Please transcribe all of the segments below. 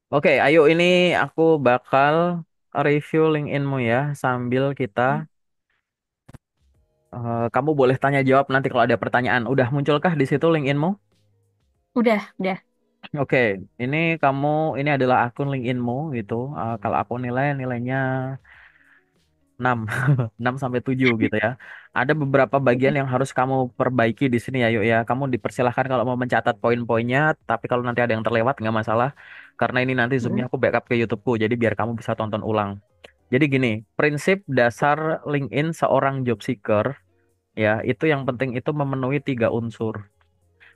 Oke, ayo ini aku bakal review LinkedIn-mu ya sambil kita kamu boleh tanya jawab nanti kalau ada pertanyaan. Udah munculkah di situ LinkedIn-mu? Udah. Oke, ini kamu ini adalah akun LinkedIn-mu gitu. Kalau aku nilainya 6 6 sampai 7 gitu ya. Ada beberapa bagian Oke. yang harus kamu perbaiki di sini ya, yuk ya. Kamu dipersilahkan kalau mau mencatat poin-poinnya, tapi kalau nanti ada yang terlewat nggak masalah. Karena ini nanti Zoom-nya Mm. aku backup ke YouTube-ku, jadi biar kamu bisa tonton ulang. Jadi gini, prinsip dasar LinkedIn seorang job seeker ya, itu yang penting itu memenuhi 3 unsur.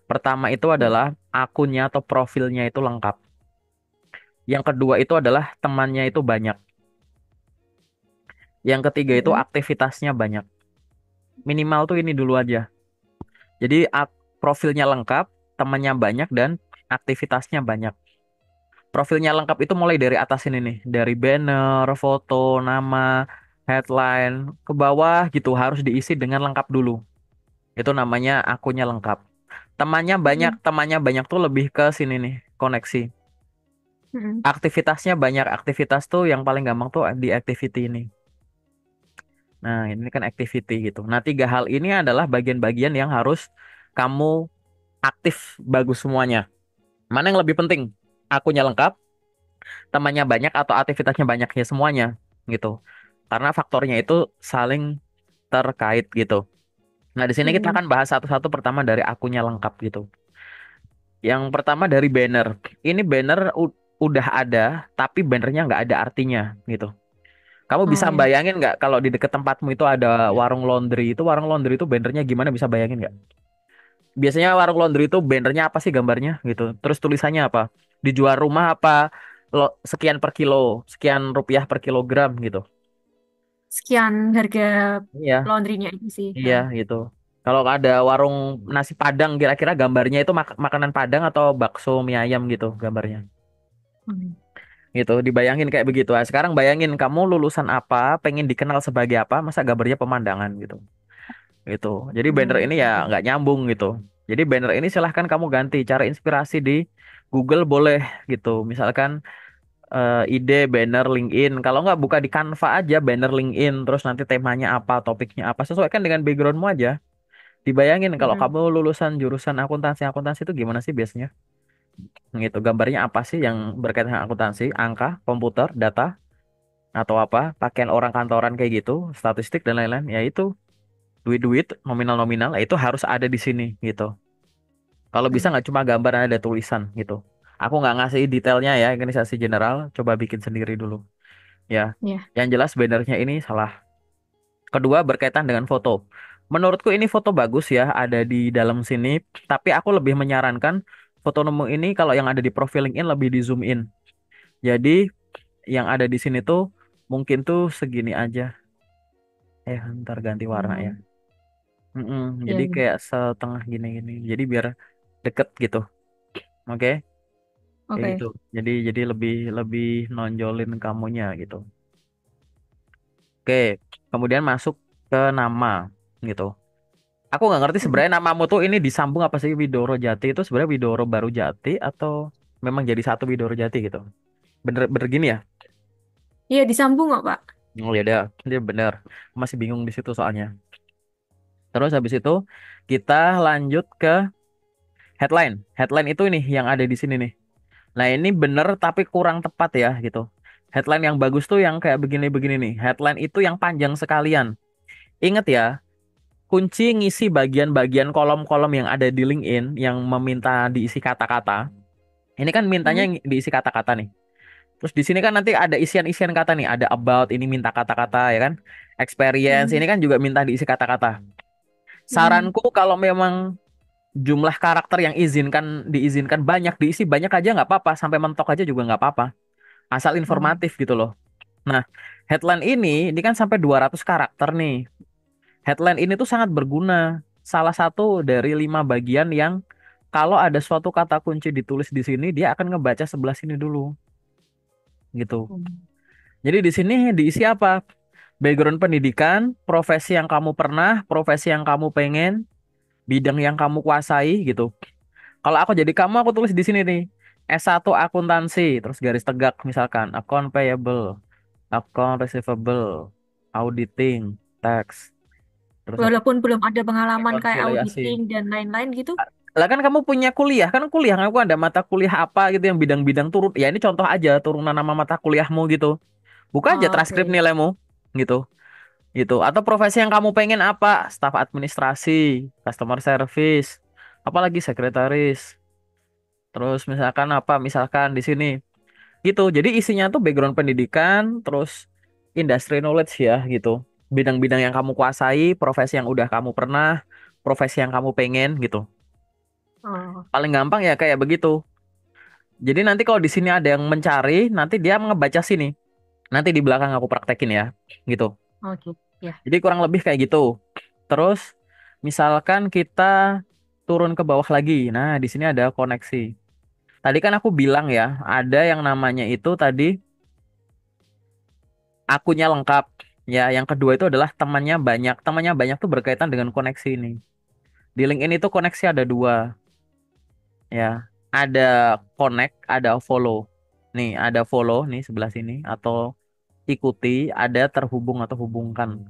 Pertama itu adalah akunnya atau profilnya itu lengkap. Yang kedua itu adalah temannya itu banyak. Yang ketiga itu Mm. aktivitasnya banyak. Minimal tuh ini dulu aja. Jadi profilnya lengkap, temannya banyak dan aktivitasnya banyak. Profilnya lengkap itu mulai dari atas ini nih, dari banner, foto, nama, headline, ke bawah gitu harus diisi dengan lengkap dulu. Itu namanya akunnya lengkap. Mm. Temannya banyak tuh lebih ke sini nih, koneksi. Mm. Aktivitasnya banyak, aktivitas tuh yang paling gampang tuh di activity ini. Nah, ini kan activity gitu. Nah, 3 hal ini adalah bagian-bagian yang harus kamu aktif bagus semuanya. Mana yang lebih penting? Akunnya lengkap, temannya banyak atau aktivitasnya banyak ya semuanya gitu. Karena faktornya itu saling terkait gitu. Nah, di sini kita Mm. akan bahas satu-satu pertama dari akunnya lengkap gitu. Yang pertama dari banner. Ini banner udah ada, tapi bannernya nggak ada artinya gitu. Kamu Oh bisa ya. bayangin nggak kalau di dekat tempatmu itu ada warung laundry itu bannernya gimana bisa bayangin nggak? Biasanya warung laundry itu bannernya apa sih gambarnya gitu. Terus tulisannya apa? Dijual rumah apa sekian per kilo, sekian rupiah per kilogram gitu. Sekian harga Iya, laundrynya itu sih. iya Nah. gitu. Kalau ada warung nasi Padang kira-kira gambarnya itu makanan Padang atau bakso mie ayam gitu gambarnya. Mm. Gitu, dibayangin kayak begitu. Nah, sekarang bayangin kamu lulusan apa, pengen dikenal sebagai apa, masa gambarnya pemandangan gitu. Gitu. Jadi banner Oh, ini ya oke. nggak nyambung gitu. Jadi banner ini silahkan kamu ganti. Cari inspirasi di Google boleh gitu. Misalkan ide banner LinkedIn. Kalau nggak buka di Canva aja banner LinkedIn. Terus nanti temanya apa, topiknya apa. Sesuaikan dengan backgroundmu aja. Dibayangin kalau Mm. kamu lulusan jurusan akuntansi, akuntansi itu gimana sih biasanya? Gitu. Gambarnya apa sih yang berkaitan dengan akuntansi? Angka, komputer, data, atau apa? Pakaian orang kantoran kayak gitu, statistik dan lain-lain. Ya itu duit-duit nominal-nominal ya itu harus ada di sini gitu. Kalau bisa Mm. nggak cuma gambar ada tulisan gitu. Aku nggak ngasih detailnya ya organisasi general, coba bikin sendiri dulu ya. Ya. Yang jelas bannernya ini salah. Kedua berkaitan dengan foto. Menurutku ini foto bagus ya ada di dalam sini, tapi aku lebih menyarankan foto nemu ini kalau yang ada di profil LinkedIn lebih di zoom in. Jadi yang ada di sini tuh mungkin tuh segini aja. Ntar ganti warna ya. Oh, Mm-mm, ya, jadi ya. kayak setengah gini-gini. Jadi biar deket gitu. Oke, kayak Oke. gitu. Jadi lebih lebih nonjolin kamunya gitu. Oke, kemudian masuk ke nama gitu. Aku nggak ngerti Mm. sebenarnya namamu tuh ini disambung apa sih Widoro Jati itu sebenarnya Widoro Baru Jati atau memang jadi satu Widoro Jati gitu. Bener bener gini ya? Iya, disambung kok, Pak. Oh ya udah, dia bener. Masih bingung di situ soalnya. Terus habis itu kita lanjut ke headline. Headline itu ini yang ada di sini nih. Nah, ini bener tapi kurang tepat ya gitu. Headline yang bagus tuh yang kayak begini-begini nih. Headline itu yang panjang sekalian. Ingat ya, kunci ngisi bagian-bagian kolom-kolom yang ada di LinkedIn yang meminta diisi kata-kata. Ini kan mintanya Mm. diisi kata-kata nih. Terus di sini kan nanti ada isian-isian kata nih. Ada about, ini minta kata-kata ya kan. Experience, Mm. ini kan juga minta diisi kata-kata. Mm. Saranku kalau memang jumlah karakter yang diizinkan banyak, diisi banyak aja nggak apa-apa. Sampai mentok aja juga nggak apa-apa. Asal Oh. informatif gitu loh. Nah, headline ini kan sampai 200 karakter nih. Headline ini tuh sangat berguna. Salah satu dari 5 bagian yang kalau ada suatu kata kunci ditulis di sini, dia akan ngebaca sebelah sini dulu, gitu. Mm. Jadi di sini diisi apa? Background pendidikan, profesi yang kamu pernah, profesi yang kamu pengen, bidang yang kamu kuasai, gitu. Kalau aku jadi kamu, aku tulis di sini nih. S1 akuntansi, terus garis tegak misalkan account payable, account receivable, auditing, tax, terus apa? Walaupun belum ada pengalaman kayak Rekonsiliasi. auditing dan lain-lain gitu. Lah kan kamu punya kuliah, kan kuliah aku ada mata kuliah apa gitu yang bidang-bidang turun. Ya ini contoh aja turunan nama mata kuliahmu gitu. Buka aja transkrip Oke. nilaimu gitu. Gitu. Atau profesi yang kamu pengen apa? Staf administrasi, customer service, apalagi sekretaris. Terus misalkan apa? Misalkan di sini gitu. Jadi isinya tuh background pendidikan, terus industry knowledge ya gitu. Bidang-bidang yang kamu kuasai, profesi yang udah kamu pernah, profesi yang kamu pengen gitu. Oh, Paling gampang ya kayak begitu. Jadi nanti kalau di sini ada yang mencari, nanti dia ngebaca sini. Nanti di belakang aku praktekin ya, gitu. oke. Ya. Jadi kurang lebih kayak gitu. Terus misalkan kita turun ke bawah lagi. Nah, di sini ada koneksi. Tadi kan aku bilang ya, ada yang namanya itu tadi akunnya lengkap. Ya, yang kedua itu adalah temannya banyak. Temannya banyak tuh berkaitan dengan koneksi ini. Di LinkedIn itu koneksi ada dua. Ya, ada connect, ada follow. Nih, ada follow nih sebelah sini atau ikuti, ada terhubung atau hubungkan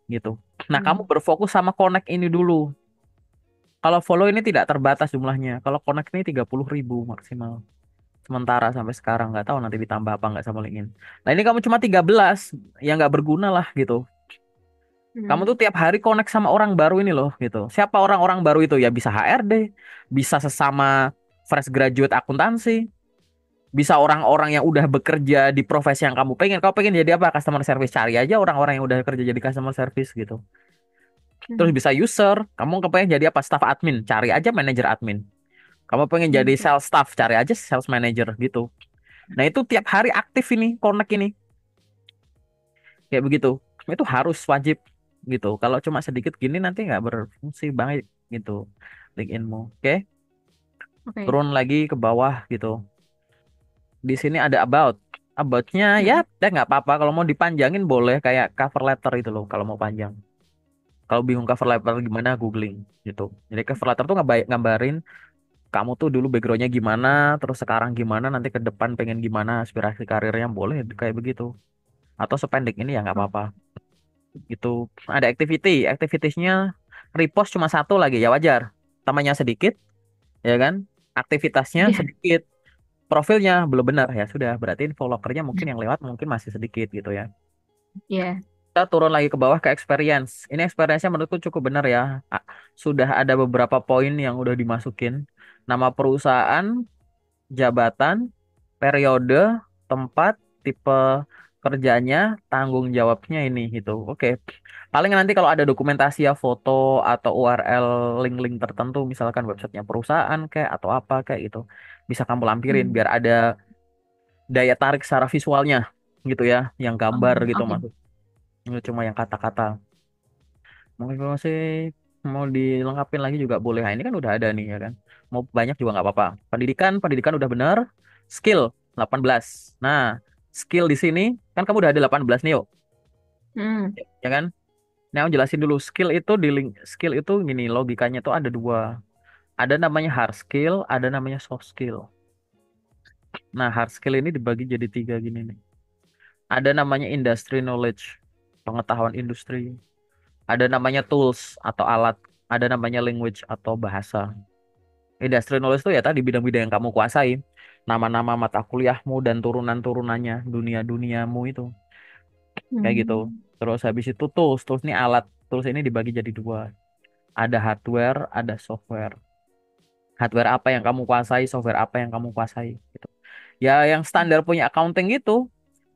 gitu. Nah, kamu Hmm. berfokus sama connect ini dulu. Kalau follow ini tidak terbatas jumlahnya. Kalau connect ini 30.000 maksimal. Sementara sampai sekarang nggak tahu nanti ditambah apa nggak sama LinkedIn. Nah, ini kamu cuma 13, ya nggak berguna lah gitu. Kamu Hmm. tuh tiap hari connect sama orang baru ini loh gitu. Siapa orang-orang baru itu? Ya bisa HRD, bisa sesama fresh graduate akuntansi, bisa orang-orang yang udah bekerja di profesi yang kamu pengen. Kamu pengen jadi apa? Customer service. Cari aja orang-orang yang udah kerja jadi customer service gitu. Terus Hmm. bisa user. Kamu kepengen jadi apa? Staff admin. Cari aja manajer admin. Kamu pengen jadi Oke. sales staff. Cari aja sales manager gitu. Nah itu tiap hari aktif ini, connect ini. Kayak begitu. Itu harus wajib gitu. Kalau cuma sedikit gini nanti nggak berfungsi banget gitu. LinkedInmu. Oke. Oke. Turun lagi ke bawah gitu. Di sini ada about. About-nya ya Hmm. udah nggak apa-apa. Kalau mau dipanjangin boleh kayak cover letter itu loh. Kalau mau panjang. Kalau bingung cover letter gimana, googling gitu. Jadi cover letter tuh ngabarin kamu tuh dulu backgroundnya gimana, terus sekarang gimana, nanti ke depan pengen gimana, aspirasi karirnya boleh kayak begitu. Atau sependek ini ya nggak Oh. apa-apa. Gitu. Ada activity, activitiesnya repost cuma satu lagi ya wajar. Tamanya sedikit, ya kan? Aktivitasnya Iya. sedikit, profilnya belum benar ya sudah. Berarti info lokernya mungkin yang lewat mungkin masih sedikit gitu ya. Iya. Kita turun lagi ke bawah ke experience. Ini experience-nya menurutku cukup benar ya. Sudah ada beberapa poin yang udah dimasukin. Nama perusahaan, jabatan, periode, tempat, tipe kerjanya, tanggung jawabnya ini gitu. Oke. Paling nanti kalau ada dokumentasi ya foto atau URL link-link tertentu misalkan websitenya perusahaan kayak atau apa kayak gitu. Bisa kamu lampirin Hmm. biar ada daya tarik secara visualnya gitu ya, yang gambar Oh, gitu oke. maksud. Ini cuma yang kata-kata. Mungkin kalau masih mau dilengkapin lagi juga boleh. Nah, ini kan udah ada nih ya kan. Mau banyak juga nggak apa-apa. Pendidikan, pendidikan udah bener. Skill 18. Nah, skill di sini kan kamu udah ada 18 nih, yuk. Hmm. Ya kan? Nah, aku jelasin dulu. Skill itu di link skill itu gini, logikanya tuh ada dua. Ada namanya hard skill, ada namanya soft skill. Nah, hard skill ini dibagi jadi tiga gini nih. Ada namanya industry knowledge, pengetahuan industri. Ada namanya tools atau alat. Ada namanya language atau bahasa. Industry knowledge itu ya tadi bidang-bidang yang kamu kuasai. Nama-nama mata kuliahmu dan turunan-turunannya, dunia-duniamu itu. Kayak gitu. Hmm. Terus habis itu tools. Tools ini alat. Tools ini dibagi jadi dua. Ada hardware, ada software. Hardware apa yang kamu kuasai, software apa yang kamu kuasai. Gitu. Ya yang standar punya accounting gitu.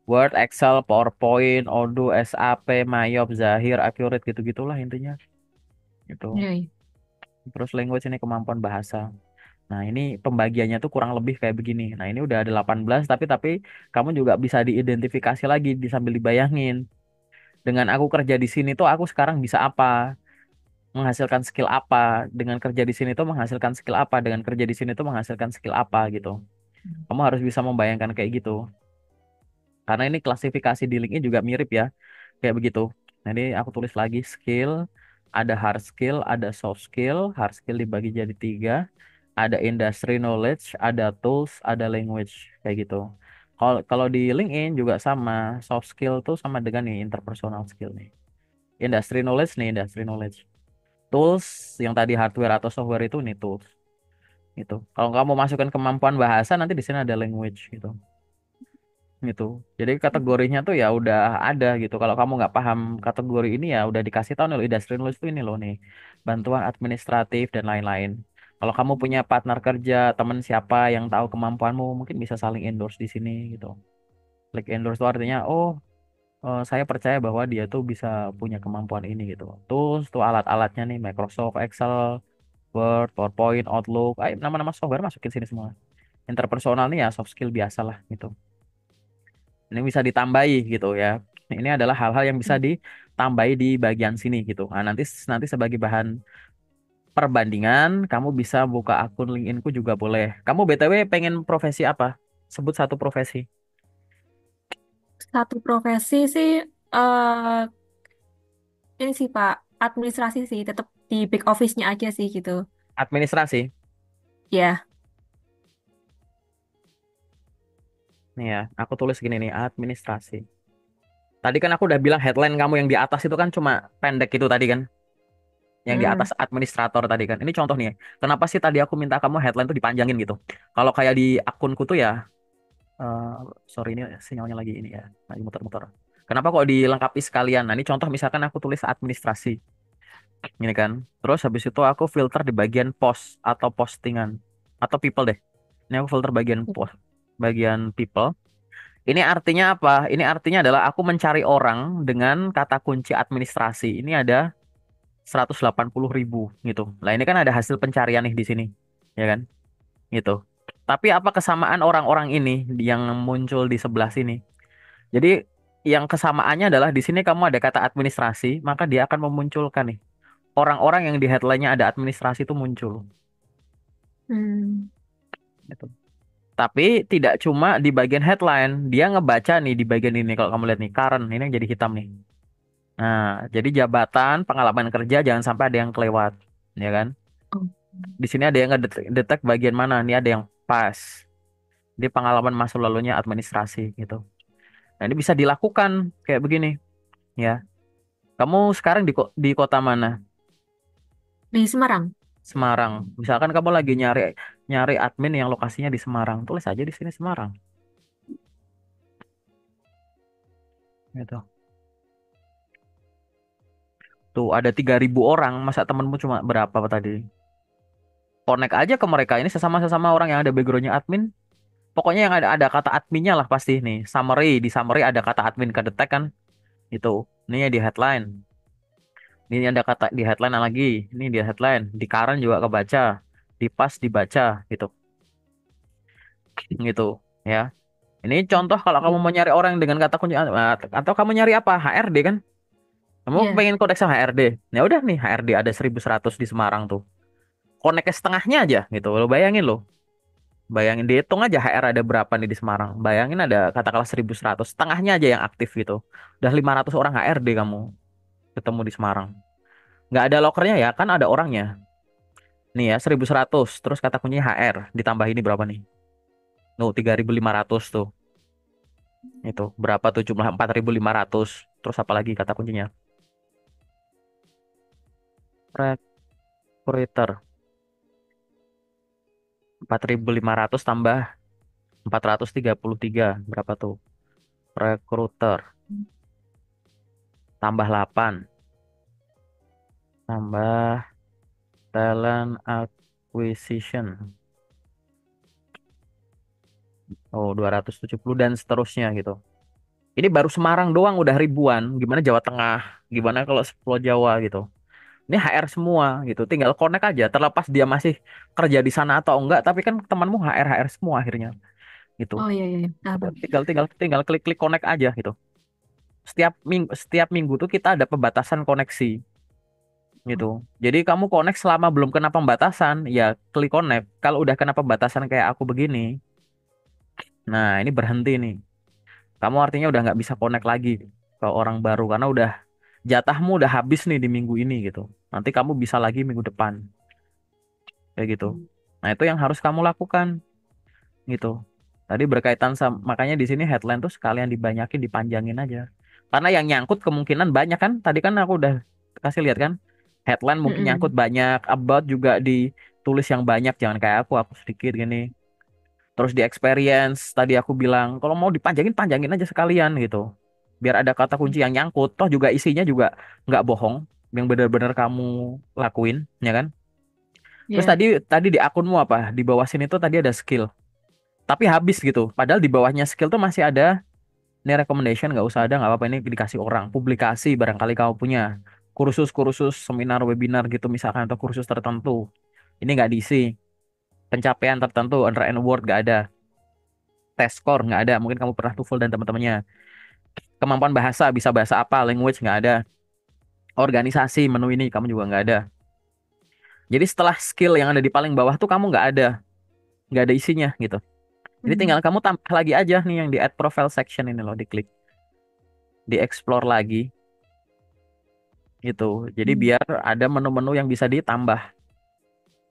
Word, Excel, PowerPoint, Odoo, SAP, Mayop, Zahir, Accurate gitu-gitulah intinya. Gitu. Iya, iya. Terus language ini kemampuan bahasa. Nah, ini pembagiannya tuh kurang lebih kayak begini. Nah, ini udah ada 18 tapi kamu juga bisa diidentifikasi lagi sambil dibayangin. Dengan aku kerja di sini tuh aku sekarang bisa apa? Menghasilkan skill apa? Dengan kerja di sini tuh menghasilkan skill apa? Dengan kerja di sini tuh menghasilkan skill apa gitu. Kamu harus bisa membayangkan kayak gitu. Karena ini klasifikasi di linknya juga mirip ya. Kayak begitu. Jadi aku tulis lagi skill, ada hard skill, ada soft skill. Hard skill dibagi jadi tiga. ada industry knowledge, ada tools, ada language kayak gitu. Kalau kalau di LinkedIn juga sama, soft skill tuh sama dengan nih interpersonal skill nih. Industry knowledge nih, industry knowledge. Tools yang tadi hardware atau software itu nih tools gitu. Kalau kamu masukkan kemampuan bahasa nanti di sini ada language gitu. Gitu. Jadi kategorinya tuh ya udah ada gitu. Kalau kamu nggak paham kategori ini ya udah dikasih tahu nih loh, industrial knowledge itu ini loh nih, bantuan administratif dan lain-lain. Kalau kamu punya partner kerja, teman siapa yang tahu kemampuanmu, mungkin bisa saling endorse di sini gitu. Like endorse itu artinya, oh saya percaya bahwa dia tuh bisa punya kemampuan ini gitu. Terus tuh alat-alatnya nih Microsoft Excel, Word, PowerPoint, Outlook, nama-nama software masukin sini semua. Interpersonal nih ya soft skill biasa lah gitu. Ini bisa ditambahi gitu ya. Ini adalah hal-hal yang bisa ditambahi di bagian sini gitu. Nah, nanti nanti sebagai bahan perbandingan, kamu bisa buka akun LinkedIn-ku juga boleh. Kamu BTW pengen profesi apa? Sebut satu profesi. Satu profesi sih, eh ini sih Pak, administrasi sih, tetap di back office-nya aja sih gitu. Administrasi. Ya. Nih ya, aku tulis gini nih, administrasi. Tadi kan aku udah bilang headline kamu yang di atas itu kan cuma pendek itu tadi kan. Yang di atas Hmm. administrator tadi kan. Ini contoh nih ya. Kenapa sih tadi aku minta kamu headline tuh dipanjangin gitu. Kalau kayak di akunku tuh ya, eh, sorry ini sinyalnya lagi ini ya, lagi muter-muter. Kenapa kok dilengkapi sekalian? Nah ini contoh misalkan aku tulis administrasi, ini kan. Terus habis itu aku filter di bagian post atau postingan atau people deh. Ini aku filter bagian post, bagian people. Ini artinya apa? Ini artinya adalah aku mencari orang dengan kata kunci administrasi. Ini ada 180.000 gitu. Nah ini kan ada hasil pencarian nih di sini, ya kan? Gitu. Tapi apa kesamaan orang-orang ini yang muncul di sebelah sini? Jadi yang kesamaannya adalah di sini kamu ada kata administrasi, maka dia akan memunculkan nih orang-orang yang di headline-nya ada administrasi itu muncul. Hmm. Gitu. Tapi tidak cuma di bagian headline, dia ngebaca nih di bagian ini kalau kamu lihat nih, current ini yang jadi hitam nih. Nah, jadi jabatan, pengalaman kerja jangan sampai ada yang kelewat, ya kan? Oh. Di sini ada yang ngedetek bagian mana, nih ada yang pas. Di pengalaman masa lalunya administrasi gitu. Nah, ini bisa dilakukan kayak begini, ya. Kamu sekarang di kota mana? Di Semarang. Semarang. Misalkan kamu lagi nyari nyari admin yang lokasinya di Semarang, tulis aja di sini Semarang. Gitu. Tuh ada 3.000 orang, masa temenmu cuma berapa tadi? Connect aja ke mereka. Ini sesama-sesama orang yang ada backgroundnya admin. Pokoknya yang ada kata adminnya lah pasti nih. Summary di summary ada kata admin kedetek kan? Itu. Ini ya di headline. Ini ada kata di headline lagi. Ini di headline. Di current juga kebaca. Di pas dibaca gitu. Gitu ya. Ini contoh kalau kamu Iya. mau nyari orang dengan kata kunci atau kamu nyari apa? HRD kan? Kamu Iya. pengen connect sama HRD. Ya udah nih HRD ada 1.100 di Semarang tuh. Connect ke setengahnya aja gitu. Lo bayangin lo. Bayangin dihitung aja HR ada berapa nih di Semarang. Bayangin ada katakanlah 1.100. Setengahnya aja yang aktif gitu. Udah 500 orang HRD kamu ketemu di Semarang. Nggak ada lokernya ya, kan ada orangnya. Nih ya 1.100. Terus kata kuncinya HR. Ditambah ini berapa nih? Nuh 3.500 tuh. Itu berapa tuh jumlah 4.500. Terus apa lagi kata kuncinya? Recruiter. 4.500 tambah 433. Berapa tuh? Recruiter. Tambah 8. Tambah talent acquisition. Oh, 270 dan seterusnya gitu. Ini baru Semarang doang udah ribuan. Gimana Jawa Tengah? Gimana kalau Pulau Jawa gitu? Ini HR semua gitu. Tinggal connect aja. Terlepas dia masih kerja di sana atau enggak, tapi kan temanmu HR semua akhirnya gitu. Oh iya, iya, iya. Paham. Tinggal tinggal tinggal klik-klik connect aja gitu. Setiap minggu tuh kita ada pembatasan koneksi gitu. Jadi kamu connect selama belum kena pembatasan, ya klik connect. Kalau udah kena pembatasan kayak aku begini, nah ini berhenti nih. Kamu artinya udah nggak bisa connect lagi ke orang baru karena udah jatahmu udah habis nih di minggu ini gitu. Nanti kamu bisa lagi minggu depan kayak gitu. Nah, itu yang harus kamu lakukan gitu. Tadi berkaitan sama, makanya di sini headline tuh sekalian dibanyakin, dipanjangin aja. Karena yang nyangkut kemungkinan banyak kan. Tadi kan aku udah kasih lihat kan. Headline mungkin nyangkut Mm-mm. banyak, about juga ditulis yang banyak, jangan kayak aku sedikit gini. Terus di experience tadi aku bilang, kalau mau dipanjangin, panjangin aja sekalian gitu. Biar ada kata kunci yang nyangkut, toh juga isinya juga nggak bohong, yang benar-benar kamu lakuin, ya kan? Terus Ya. tadi tadi di akunmu apa? Di bawah sini tuh tadi ada skill, tapi habis gitu. Padahal di bawahnya skill tuh masih ada, ini recommendation nggak usah ada, nggak apa-apa, ini dikasih orang. Publikasi barangkali kamu punya. Kursus-kursus, seminar, webinar gitu misalkan, atau kursus tertentu. Ini nggak diisi. Pencapaian tertentu, under and award nggak ada. Test score nggak ada. Mungkin kamu pernah TOEFL dan teman-temannya. Kemampuan bahasa, bisa bahasa apa, language nggak ada. Organisasi, menu ini kamu juga nggak ada. Jadi setelah skill yang ada di paling bawah tuh kamu nggak ada isinya gitu. Jadi Hmm. tinggal kamu tambah lagi aja nih yang di add profile section ini loh, diklik, di explore lagi gitu. Jadi Hmm. biar ada menu-menu yang bisa ditambah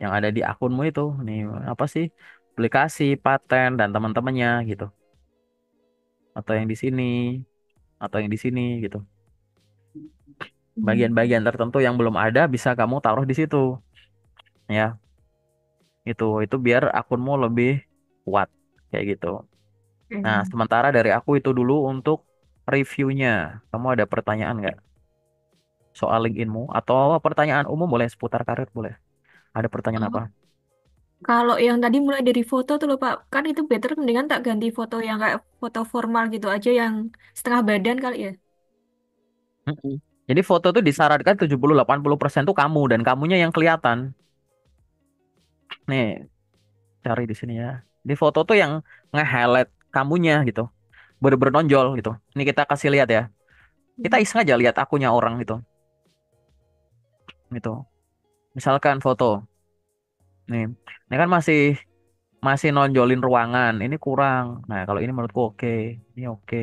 yang ada di akunmu itu. Nih apa sih? Aplikasi, paten dan teman-temannya gitu. Atau yang di sini, atau yang di sini gitu. Hmm. Bagian-bagian tertentu yang belum ada bisa kamu taruh di situ ya. Itu biar akunmu lebih kuat kayak gitu. Nah, Hmm. sementara dari aku itu dulu untuk reviewnya. Kamu ada pertanyaan nggak soal LinkedInmu? Atau pertanyaan umum boleh, seputar karir boleh. Ada pertanyaan apa? Oh, kalau yang tadi mulai dari foto tuh loh Pak, kan itu better mendingan tak ganti foto yang kayak foto formal gitu aja yang setengah badan kali ya. Mm-mm. Jadi foto tuh disarankan 70-80% tuh kamu dan kamunya yang kelihatan. Nih, cari di sini ya. Di foto tuh yang nge-highlight kamunya gitu. Bener-bener nonjol gitu. Ini kita kasih lihat ya. Kita Hmm. iseng aja lihat akunya orang gitu. Gitu. Misalkan foto. Nih, ini kan masih masih nonjolin ruangan. Ini kurang. Nah, kalau ini menurutku oke. Ini oke.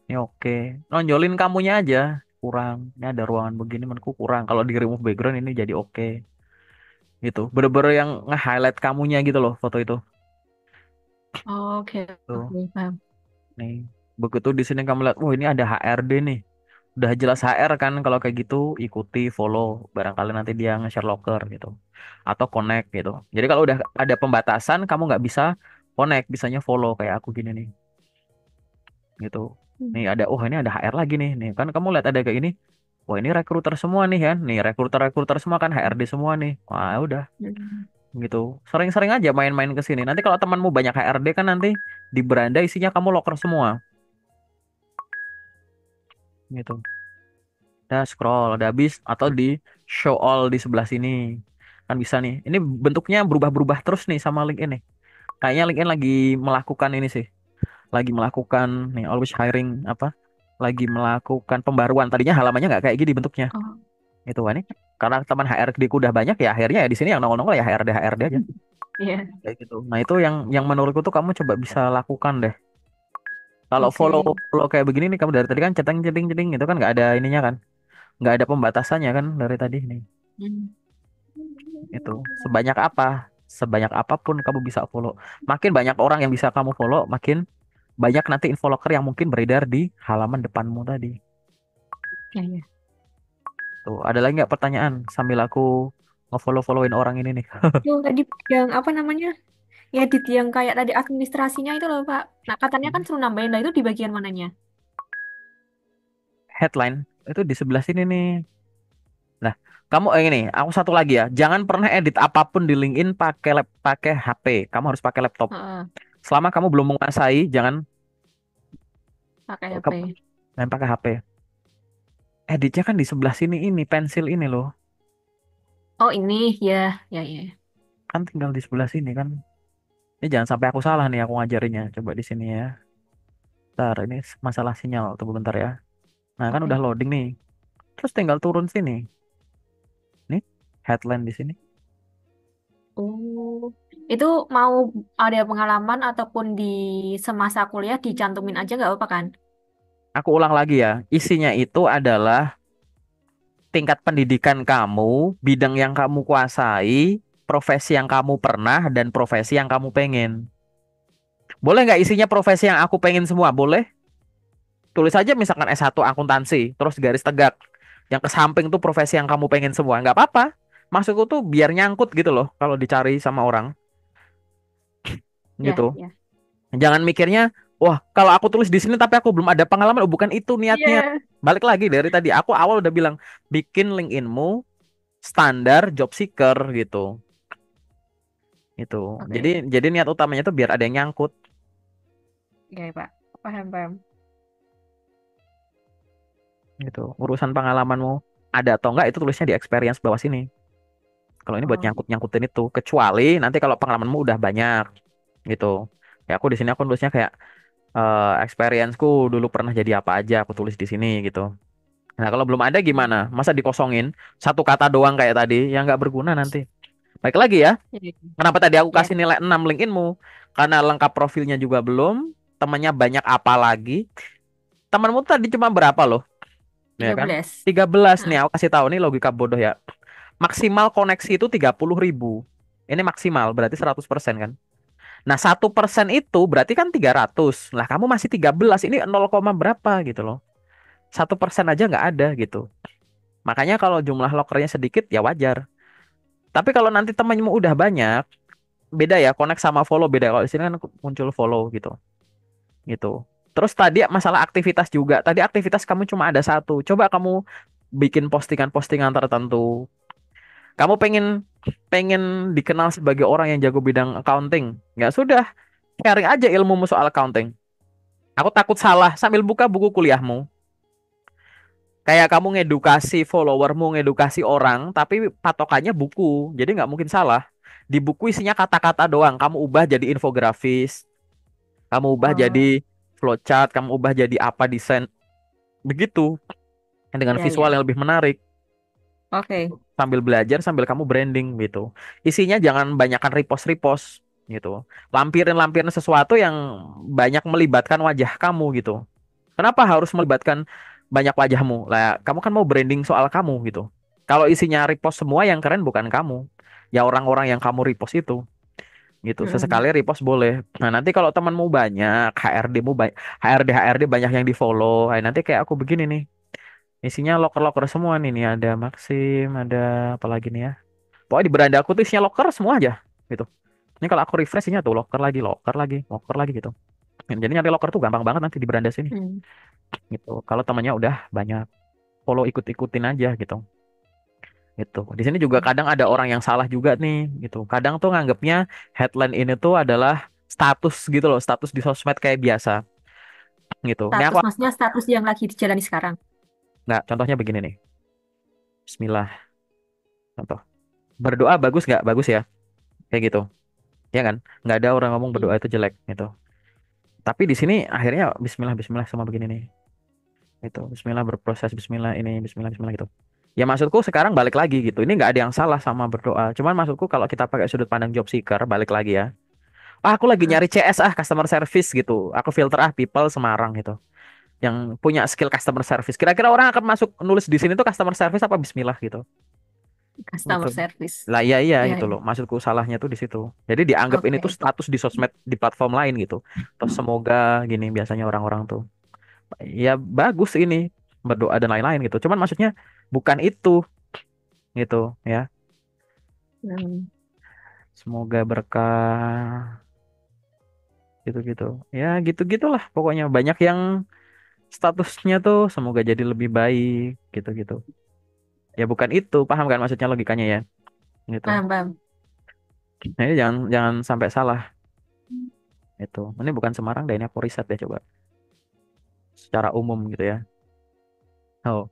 Ini oke. Nonjolin kamunya aja kurang. Ini ada ruangan begini menurutku kurang. Kalau di remove background ini jadi oke. Gitu. Bener-bener yang nge-highlight kamunya gitu loh foto itu. Oke, Tuh. oke, paham. Nih. Begitu di sini kamu lihat, oh ini ada HRD nih. Udah jelas HR kan kalau kayak gitu, ikuti, follow. Barangkali nanti dia nge-share locker gitu. Atau connect gitu. Jadi kalau udah ada pembatasan, kamu nggak bisa connect, bisanya follow kayak aku gini nih. Gitu. Hmm. Nih ada, oh ini ada HR lagi nih. Nih kan kamu lihat ada kayak ini. Wah ini rekruter semua nih kan. Nih rekruter-rekruter semua kan HRD semua nih. Wah udah Hmm. gitu. Sering-sering aja main-main ke sini. Nanti kalau temanmu banyak HRD kan nanti di beranda isinya kamu locker semua. Gitu. Udah scroll, udah habis atau di show all di sebelah sini. Kan bisa nih. Ini bentuknya berubah-berubah terus nih sama link ini. Kayaknya LinkedIn lagi melakukan ini sih. Lagi melakukan nih always hiring apa? Lagi melakukan pembaruan. Tadinya halamannya nggak kayak gini bentuknya. Oh, Gitu kan nih. Karena teman HRD ku udah banyak ya akhirnya ya di sini yang nongol-nongol ya HRD aja. iya, Kayak gitu. Nah, itu yang menurutku tuh kamu coba bisa lakukan deh. Kalau follow oke. follow kayak begini nih kamu dari tadi kan ceteng ceteng ceteng itu kan nggak ada ininya kan. Nggak ada pembatasannya kan dari tadi nih. Hmm. Itu sebanyak apa? Sebanyak apapun kamu bisa follow. Makin banyak orang yang bisa kamu follow, makin banyak nanti infoloker yang mungkin beredar di halaman depanmu tadi. Ya, ya. Tuh, ada lagi nggak pertanyaan sambil aku nge-follow-followin orang ini nih? Itu tadi yang apa namanya? Edit yang kayak tadi administrasinya itu loh Pak. Nah, katanya kan suruh nambahin lah itu di bagian mananya? Headline itu di sebelah sini nih. Nah, kamu ini, aku satu lagi ya. Jangan pernah edit apapun di LinkedIn pakai HP. Kamu harus pakai laptop. Heeh, Selama kamu belum menguasai, jangan pakai HP. kamu jangan pakai HP. Editnya kan di sebelah sini ini, pensil ini loh. Oh, ini ya, ya, ya. Kan tinggal di sebelah sini kan. Ini jangan sampai aku salah nih aku ngajarinnya. Coba di sini ya. Bentar, ini masalah sinyal. Tunggu bentar ya. Nah, kan udah Oke. loading nih. Terus tinggal turun sini. Nih, headline di sini. Oh, itu mau ada pengalaman ataupun di semasa kuliah dicantumin aja nggak apa kan? Aku ulang lagi ya. Isinya itu adalah tingkat pendidikan kamu, bidang yang kamu kuasai, profesi yang kamu pernah dan profesi yang kamu pengen. Boleh nggak isinya profesi yang aku pengen semua? Boleh. Tulis aja misalkan S1 akuntansi, terus garis tegak. Yang ke samping tuh profesi yang kamu pengen semua. Nggak apa-apa. Maksudku tuh biar nyangkut gitu loh kalau dicari sama orang gitu. Ya, ya. Jangan mikirnya, wah kalau aku tulis di sini tapi aku belum ada pengalaman. Oh, bukan itu niatnya. Iya. Balik lagi dari tadi. Aku awal udah bilang, bikin LinkedIn-mu standar job seeker gitu. Gitu. Jadi Oke. jadi niat utamanya tuh biar ada yang nyangkut Oke, Pak. Paham, paham. gitu. Urusan pengalamanmu ada atau enggak itu tulisnya di experience bawah sini. Kalau ini buat Oh, nyangkut-nyangkutin itu, kecuali nanti kalau pengalamanmu udah banyak gitu. Ya aku di sini aku tulisnya kayak experienceku dulu pernah jadi apa aja aku tulis di sini gitu. Nah kalau belum ada gimana? Masa dikosongin satu kata doang kayak tadi yang nggak berguna nanti. Baik lagi ya. iya. Kenapa tadi aku Ya, kasih nilai 6 LinkedInmu? Karena lengkap profilnya juga belum, temannya banyak apa lagi? Temanmu tadi cuma berapa loh? Ya tiga kan? belas. 13 nih Hah. aku kasih tahu nih logika bodoh ya. Maksimal koneksi itu 30.000. Ini maksimal berarti 100% kan? Nah, 1% itu berarti kan 300. Lah, kamu masih 13. Ini 0, berapa gitu loh. 1% aja nggak ada gitu. Makanya kalau jumlah lokernya sedikit ya wajar. Tapi kalau nanti temanmu udah banyak, beda ya. Connect sama follow beda. Kalau di sini kan muncul follow gitu. Gitu. Terus tadi masalah aktivitas juga. Tadi aktivitas kamu cuma ada satu. Coba kamu bikin postingan-postingan tertentu. Kamu pengen pengen dikenal sebagai orang yang jago bidang accounting. Nggak sudah. Sharing aja ilmumu soal accounting. Aku takut salah sambil buka buku kuliahmu. Kayak kamu ngedukasi followermu, ngedukasi orang, tapi patokannya buku. Jadi nggak mungkin salah. Di buku isinya kata-kata doang. Kamu ubah jadi infografis, kamu ubah jadi Oh, flowchart, kamu ubah jadi apa desain. Begitu. Dengan iya, visual iya. yang lebih menarik. Gitu. Oke. Sambil belajar, sambil kamu branding gitu. Isinya jangan banyakkan repost-repost gitu. Lampirin-lampirin sesuatu yang banyak melibatkan wajah kamu gitu. Kenapa harus melibatkan banyak wajahmu? Lah, kamu kan mau branding soal kamu gitu. Kalau isinya repost semua yang keren bukan kamu. Ya orang-orang yang kamu repost itu gitu. Mm-mm. Sesekali repost boleh. Nah, nanti kalau temanmu banyak, HRD-mu banyak, HRD banyak yang di-follow. Nah, nanti kayak aku begini nih. Isinya loker-loker semua nih. Nih ada Maxim, ada apa lagi nih ya. Pokoknya di beranda aku tuh isinya loker semua aja gitu. Ini kalau aku refresh isinya tuh loker lagi gitu. Jadi nyari loker tuh gampang banget nanti di beranda sini Hmm. gitu. Kalau temannya udah banyak, follow ikut-ikutin aja gitu. Gitu. Di sini juga kadang ada orang yang salah juga nih gitu. Kadang tuh nganggapnya headline ini tuh adalah status gitu loh, status di sosmed kayak biasa gitu. Ini aku Status, maksudnya status yang lagi dijalani sekarang. nggak, contohnya begini nih. Bismillah, contoh. Berdoa bagus nggak? Bagus ya, kayak gitu. Ya kan? Nggak ada orang ngomong Iya. berdoa itu jelek gitu. Tapi di sini akhirnya Bismillah, Bismillah sama begini nih. Itu Bismillah berproses, Bismillah ini, Bismillah, Bismillah gitu. Ya maksudku sekarang balik lagi gitu. Ini nggak ada yang salah sama berdoa. Cuman maksudku kalau kita pakai sudut pandang job seeker, balik lagi ya. Ah, aku lagi Hmm. nyari CS customer service gitu. Aku filter people Semarang gitu. Yang punya skill customer service. Kira-kira orang akan masuk nulis di sini tuh customer service apa Bismillah gitu. Gitu. Customer service. Lah iya iya Iya, gitu iya. loh. Maksudku salahnya tuh di situ. Jadi dianggap ini tuh Oke. status di sosmed di platform lain gitu. Terus semoga gini biasanya orang-orang tuh. Ya bagus ini berdoa dan lain-lain gitu. Cuman maksudnya bukan itu gitu ya. Hmm. Semoga berkah gitu-gitu. Ya gitu-gitulah pokoknya banyak yang statusnya tuh semoga jadi lebih baik gitu-gitu. Ya bukan itu, paham kan maksudnya logikanya ya? Gitu. Paham, paham. Nah, ini jangan jangan sampai salah itu. Ini bukan Semarang deh, ini aku riset deh coba secara umum gitu ya. Oh,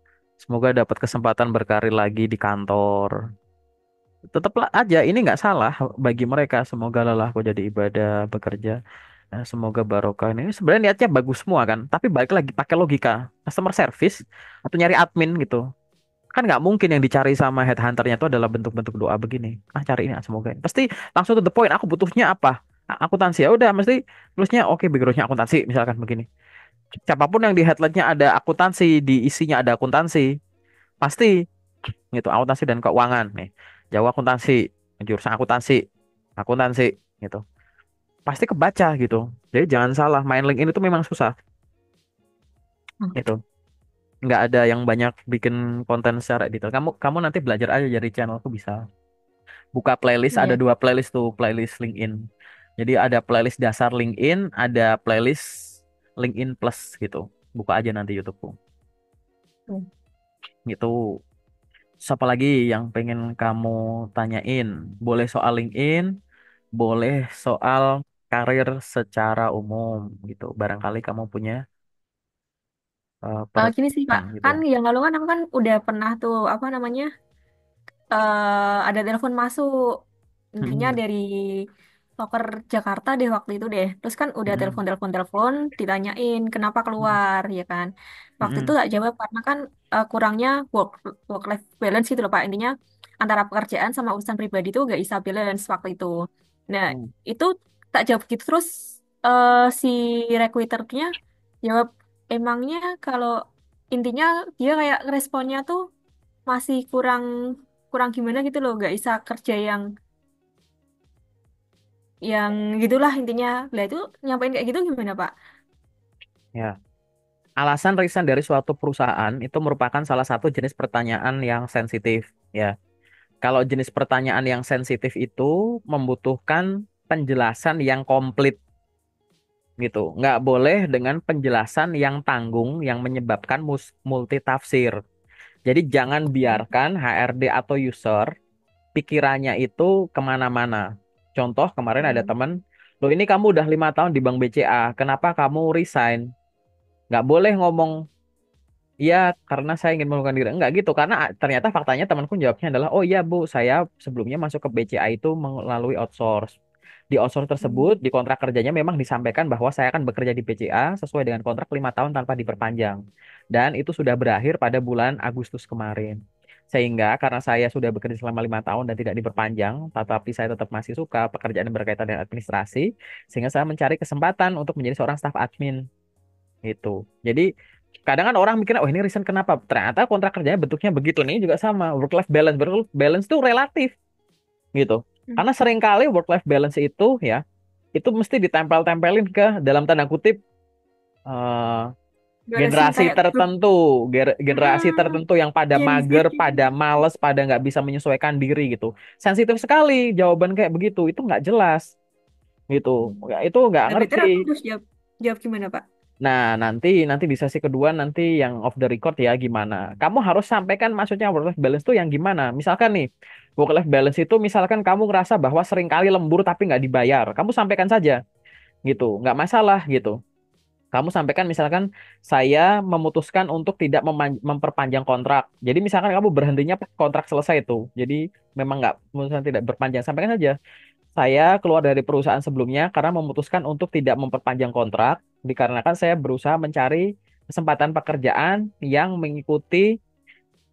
semoga dapat kesempatan berkarir lagi di kantor. Tetaplah aja, ini nggak salah bagi mereka. Semoga lelahku jadi ibadah bekerja. Semoga barokah ini sebenarnya niatnya bagus semua kan. Tapi balik lagi pakai logika customer service atau nyari admin gitu. Kan nggak mungkin yang dicari sama headhunternya itu adalah bentuk-bentuk doa begini. Ah cari ini semoga ini. Pasti langsung to the point. Aku butuhnya apa? Akuntansi ya udah mesti tulisnya oke backgroundnya akuntansi misalkan begini. Siapapun yang di headline-nya ada akuntansi, di isinya ada akuntansi, pasti gitu akuntansi dan keuangan nih. Jauh akuntansi. jurusan akuntansi, akuntansi gitu. Pasti kebaca gitu. Jadi jangan salah, main LinkedIn itu memang susah Hmm. gitu. Nggak ada yang banyak bikin konten secara detail. Kamu kamu nanti belajar aja dari channelku bisa. Buka playlist, ada Iya. dua playlist tuh, playlist LinkedIn. Jadi ada playlist dasar LinkedIn, ada playlist LinkedIn Plus gitu. Buka aja nanti YouTubeku. Hmm. Gitu. Siapa lagi yang pengen kamu tanyain? Boleh soal LinkedIn, boleh soal karir secara umum gitu. Barangkali kamu punya Gini sih Pak, pertanyaan gitu. kan yang lalu kan aku kan udah pernah tuh apa namanya ada telepon masuk intinya Mm-mm, dari loker Jakarta deh waktu itu deh. Terus kan udah mm-mm, telepon ditanyain kenapa keluar ya kan. Waktu itu mm-mm, tak jawab karena kan kurangnya work life balance gitu loh Pak. Intinya antara pekerjaan sama urusan pribadi itu gak bisa balance waktu itu. Nah mm. itu tak jawab gitu terus si recruiternya jawab emangnya kalau intinya dia kayak responnya tuh masih kurang kurang gimana gitu loh, nggak bisa kerja yang gitulah intinya. Lah itu nyampein kayak gitu gimana Pak? Ya. Alasan resign dari suatu perusahaan itu merupakan salah satu jenis pertanyaan yang sensitif. Ya, kalau jenis pertanyaan yang sensitif itu membutuhkan penjelasan yang komplit gitu. Nggak boleh dengan penjelasan yang tanggung yang menyebabkan multitafsir. Jadi jangan biarkan HRD atau user pikirannya itu kemana-mana. Contoh kemarin ada Hmm. teman, lo ini kamu udah 5 tahun di Bank BCA, kenapa kamu resign? Nggak boleh ngomong iya, karena saya ingin mengundurkan diri. Enggak gitu, karena ternyata faktanya temanku jawabnya adalah, oh iya Bu, saya sebelumnya masuk ke BCA itu melalui outsource. Di outsource tersebut, Hmm. di kontrak kerjanya memang disampaikan bahwa saya akan bekerja di BCA sesuai dengan kontrak 5 tahun tanpa diperpanjang. Dan itu sudah berakhir pada bulan Agustus kemarin. Sehingga karena saya sudah bekerja selama 5 tahun dan tidak diperpanjang, tetapi saya tetap masih suka pekerjaan yang berkaitan dengan administrasi, sehingga saya mencari kesempatan untuk menjadi seorang staf admin gitu. Jadi kadang kan orang mikirnya, oh ini reason kenapa? Ternyata kontrak kerjanya bentuknya begitu nih juga sama. Work life balance, work life balance itu relatif gitu. Hmm. Karena seringkali work life balance itu ya, itu mesti ditempel-tempelin ke dalam tanda kutip eh, Gimana sih generasi kayak grup tertentu, generasi hmm, tertentu yang pada Gen Z mager, gitu. pada males, pada nggak bisa menyesuaikan diri gitu. Sensitif sekali jawaban kayak begitu, itu nggak jelas gitu. Hmm. Ya, itu nggak Nah, ngerti. better aku harus jawab jawab gimana Pak? Nah, nanti nanti di sesi kedua nanti yang off the record ya gimana. Kamu harus sampaikan maksudnya work life balance itu yang gimana. Misalkan nih, work life balance itu misalkan kamu ngerasa bahwa seringkali lembur tapi nggak dibayar. Kamu sampaikan saja gitu, nggak masalah gitu. Kamu sampaikan misalkan saya memutuskan untuk tidak memperpanjang kontrak. Jadi misalkan kamu berhentinya pas kontrak selesai itu. Jadi memang nggak memutuskan tidak berpanjang. Sampaikan saja. Saya keluar dari perusahaan sebelumnya karena memutuskan untuk tidak memperpanjang kontrak, dikarenakan saya berusaha mencari kesempatan pekerjaan yang mengikuti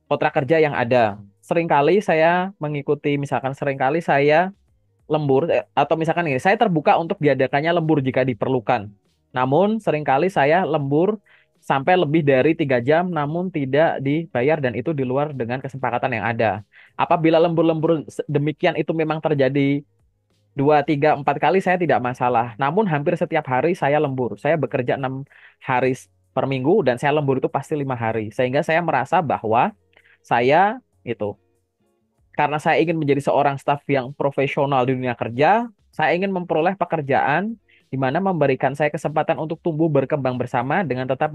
kontrak kerja yang ada. Seringkali saya mengikuti, misalkan seringkali saya lembur, atau misalkan ini, saya terbuka untuk diadakannya lembur jika diperlukan. Namun seringkali saya lembur sampai lebih dari 3 jam, namun tidak dibayar dan itu di luar dengan kesepakatan yang ada. Apabila lembur-lembur demikian itu memang terjadi 2, 3, 4 kali saya tidak masalah. Namun hampir setiap hari saya lembur. Saya bekerja 6 hari per minggu dan saya lembur itu pasti 5 hari. Sehingga saya merasa bahwa saya itu karena saya ingin menjadi seorang staf yang profesional di dunia kerja, saya ingin memperoleh pekerjaan di mana memberikan saya kesempatan untuk tumbuh berkembang bersama dengan tetap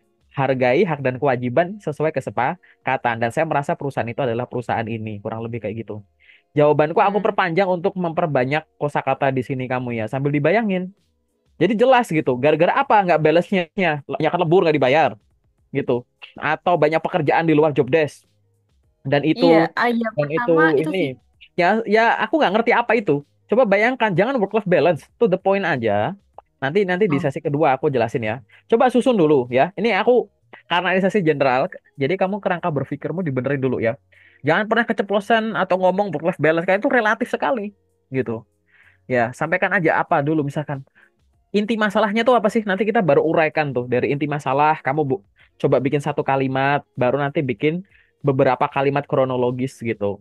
menghargai hak dan kewajiban sesuai kesepakatan. Dan saya merasa perusahaan itu adalah perusahaan ini, kurang lebih kayak gitu. Jawabanku aku Hmm. perpanjang untuk memperbanyak kosakata di sini kamu ya, sambil dibayangin. Jadi jelas gitu, gara-gara apa nggak balance-nya? Banyak lembur nggak dibayar gitu. Atau banyak pekerjaan di luar job desk. Dan itu, Iya, yang dan itu pertama itu ini. sih. Ya, ya aku nggak ngerti apa itu. Coba bayangkan, jangan work-life balance. To the point aja. Nanti nanti di Oh. sesi kedua aku jelasin ya. Coba susun dulu ya. Ini aku, karena ini sesi general, jadi kamu kerangka berpikirmu dibenerin dulu ya. Jangan pernah keceplosan atau ngomong work-life balance, kayak itu relatif sekali gitu. Ya, sampaikan aja apa dulu misalkan. Inti masalahnya tuh apa sih? Nanti kita baru uraikan tuh dari inti masalah. Kamu coba bikin satu kalimat, baru nanti bikin beberapa kalimat kronologis gitu.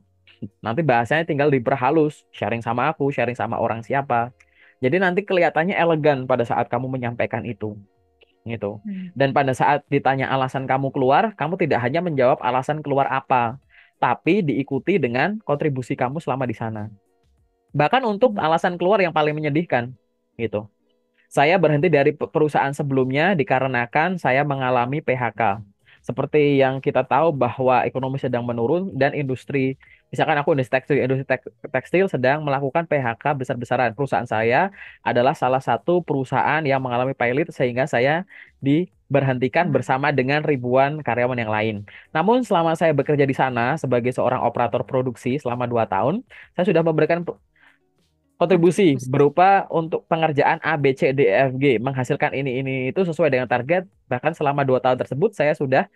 Nanti bahasanya tinggal diperhalus, sharing sama aku, sharing sama orang siapa. Jadi nanti kelihatannya elegan pada saat kamu menyampaikan itu, gitu. Hmm. Dan pada saat ditanya alasan kamu keluar, kamu tidak hanya menjawab alasan keluar apa, tapi diikuti dengan kontribusi kamu selama di sana. Bahkan untuk Hmm. alasan keluar yang paling menyedihkan, gitu. Saya berhenti dari perusahaan sebelumnya dikarenakan saya mengalami PHK. Seperti yang kita tahu bahwa ekonomi sedang menurun dan misalkan aku industri tekstil sedang melakukan PHK besar-besaran. Perusahaan saya adalah salah satu perusahaan yang mengalami pilot sehingga saya diberhentikan Hmm. bersama dengan ribuan karyawan yang lain. Namun selama saya bekerja di sana sebagai seorang operator produksi selama 2 tahun, saya sudah memberikan kontribusi Kontribusi. berupa untuk pengerjaan A, B, C, D, E, F, G, menghasilkan ini itu sesuai dengan target. Bahkan selama 2 tahun tersebut, saya sudah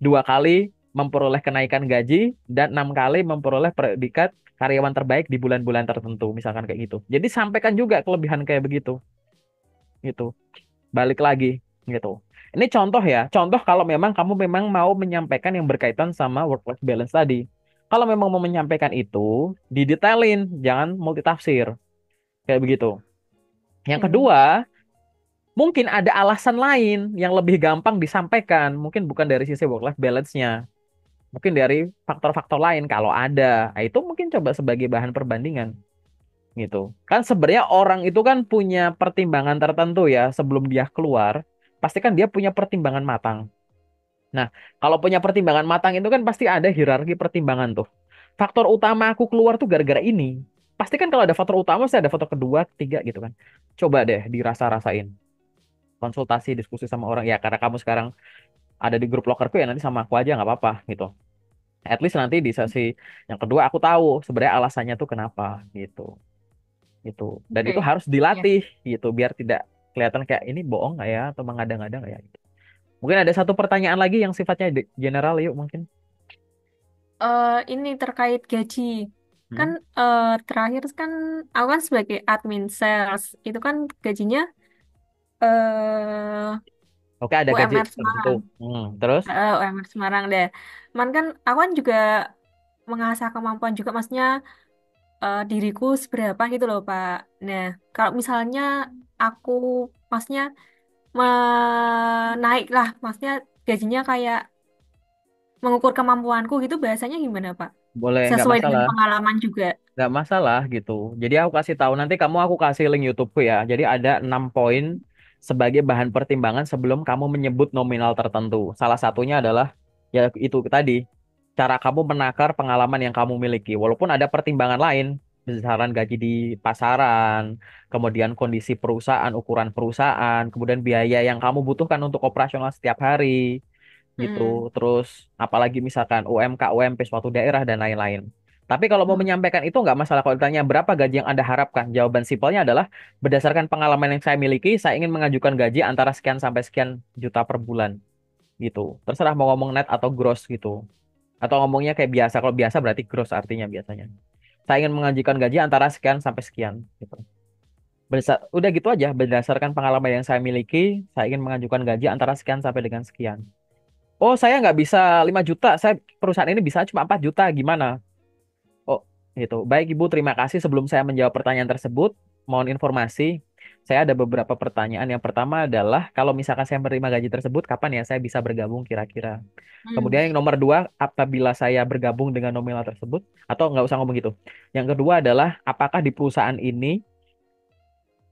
2 kali memperoleh kenaikan gaji dan 6 kali memperoleh predikat karyawan terbaik di bulan-bulan tertentu, misalkan kayak gitu. Jadi sampaikan juga kelebihan kayak begitu, gitu. Balik lagi, gitu. Ini contoh ya, contoh kalau memang kamu memang mau menyampaikan yang berkaitan sama work-life balance tadi. Kalau memang mau menyampaikan itu, didetailin, jangan multitafsir, kayak begitu. Yang Hmm. kedua, mungkin ada alasan lain yang lebih gampang disampaikan. Mungkin bukan dari sisi work-life balance-nya. Mungkin dari faktor-faktor lain kalau ada. Nah, itu mungkin coba sebagai bahan perbandingan gitu. Kan sebenarnya orang itu kan punya pertimbangan tertentu ya sebelum dia keluar. Pasti kan dia punya pertimbangan matang. Nah, kalau punya pertimbangan matang itu kan pasti ada hierarki pertimbangan tuh. Faktor utama aku keluar tuh gara-gara ini. Pasti kan kalau ada faktor utama, pasti ada faktor kedua, ketiga gitu kan. Coba deh dirasa-rasain, konsultasi diskusi sama orang ya, karena kamu sekarang ada di grup lokerku ya, nanti sama aku aja nggak apa-apa gitu. At least nanti di sesi yang kedua aku tahu sebenarnya alasannya tuh kenapa gitu, gitu. Dan itu Oke. harus Ya. dilatih gitu biar tidak kelihatan kayak ini bohong nggak ya atau mengada-ngada nggak ya gitu. Mungkin ada satu pertanyaan lagi yang sifatnya general, yuk mungkin. Ini terkait gaji. Kan Hmm? terakhir kan aku kan sebagai admin sales itu kan gajinya eh Oke, ada gaji UMR tertentu. Semarang. Terus UMR Semarang deh. Cuman kan aku kan juga mengasah kemampuan juga maksudnya diriku seberapa gitu loh Pak. Nah, kalau misalnya aku maksudnya menaik lah, maksudnya gajinya kayak mengukur kemampuanku gitu bahasanya gimana Pak? boleh, nggak Sesuai dengan masalah. pengalaman juga. Nggak masalah gitu. Jadi aku kasih tahu nanti aku kasih link YouTubeku ya. Jadi ada 6 poin sebagai bahan pertimbangan sebelum kamu menyebut nominal tertentu. Salah satunya adalah ya itu tadi, cara kamu menakar pengalaman yang kamu miliki. Walaupun ada pertimbangan lain, besaran gaji di pasaran, kemudian kondisi perusahaan, ukuran perusahaan, kemudian biaya yang kamu butuhkan untuk operasional setiap hari gitu. Hmm. Terus apalagi misalkan UMK, UMP suatu daerah dan lain-lain. Tapi kalau mau Hmm. menyampaikan itu nggak masalah kalau ditanya berapa gaji yang Anda harapkan. Jawaban simpelnya adalah berdasarkan pengalaman yang saya miliki, saya ingin mengajukan gaji antara sekian sampai sekian juta per bulan gitu. Terserah mau ngomong net atau gross gitu. Atau ngomongnya kayak biasa. Kalau biasa berarti gross artinya biasanya. Saya ingin mengajukan gaji antara sekian sampai sekian gitu. Udah gitu aja berdasarkan pengalaman yang saya miliki, saya ingin mengajukan gaji antara sekian sampai dengan sekian. Oh, saya nggak bisa 5 juta. Saya perusahaan ini bisa cuma 4 juta. Gimana? Oh, gitu. Baik, Ibu. Terima kasih. Sebelum saya menjawab pertanyaan tersebut, mohon informasi. Saya ada beberapa pertanyaan. Yang pertama adalah, kalau misalkan saya menerima gaji tersebut, kapan ya saya bisa bergabung kira-kira? Hmm. Kemudian yang nomor dua, apabila saya bergabung dengan nominal tersebut, atau nggak usah ngomong gitu. Yang kedua adalah, apakah di perusahaan ini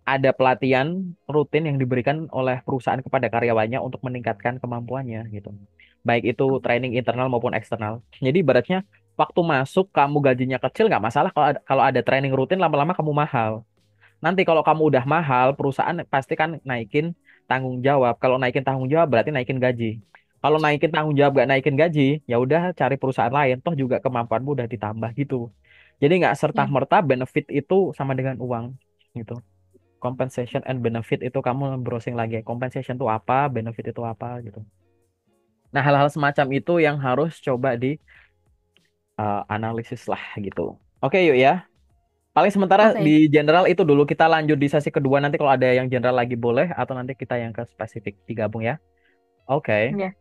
ada pelatihan rutin yang diberikan oleh perusahaan kepada karyawannya untuk meningkatkan kemampuannya gitu. Baik itu training internal maupun eksternal. Jadi ibaratnya waktu masuk kamu gajinya kecil nggak masalah kalau ada training rutin lama-lama kamu mahal. Nanti kalau kamu udah mahal, perusahaan pasti kan naikin tanggung jawab. Kalau naikin tanggung jawab berarti naikin gaji. Kalau naikin tanggung jawab gak naikin gaji, ya udah cari perusahaan lain. Toh juga kemampuanmu udah ditambah gitu. Jadi nggak Ya. serta-merta benefit itu sama dengan uang gitu. Compensation and benefit itu kamu browsing lagi. Compensation itu apa, benefit itu apa gitu. Nah, hal-hal semacam itu yang harus coba di analisis lah gitu. Oke, yuk ya. Paling sementara di Oke. general itu dulu, kita lanjut di sesi kedua nanti kalau ada yang general lagi boleh atau nanti kita yang ke spesifik digabung ya. Oke. Ya.